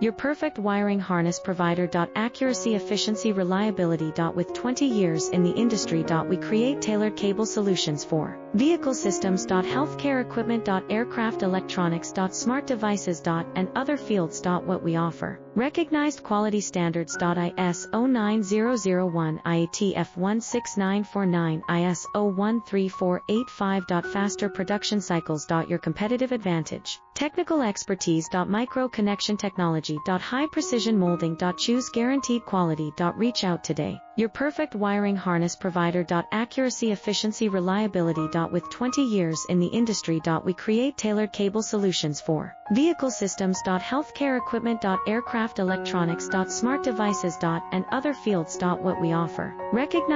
Your perfect wiring harness provider. Accuracy, efficiency, reliability. With 20 years in the industry. We create tailored cable solutions for vehicle systems. Healthcare equipment. Aircraft electronics. Smart devices. And other fields. What we offer. Recognized quality standards. ISO 9001, IATF 16949, ISO 13485. Faster production cycles. Your competitive advantage. Technical expertise. Micro connection technology. High precision molding. Choose guaranteed quality. Reach out today. Your perfect wiring harness provider. Accuracy, efficiency, reliability. With 20 years in the industry. We create tailored cable solutions for vehicle systems. Healthcare equipment. Aircraft electronics. Smart devices. And other fields. What we offer. Recognize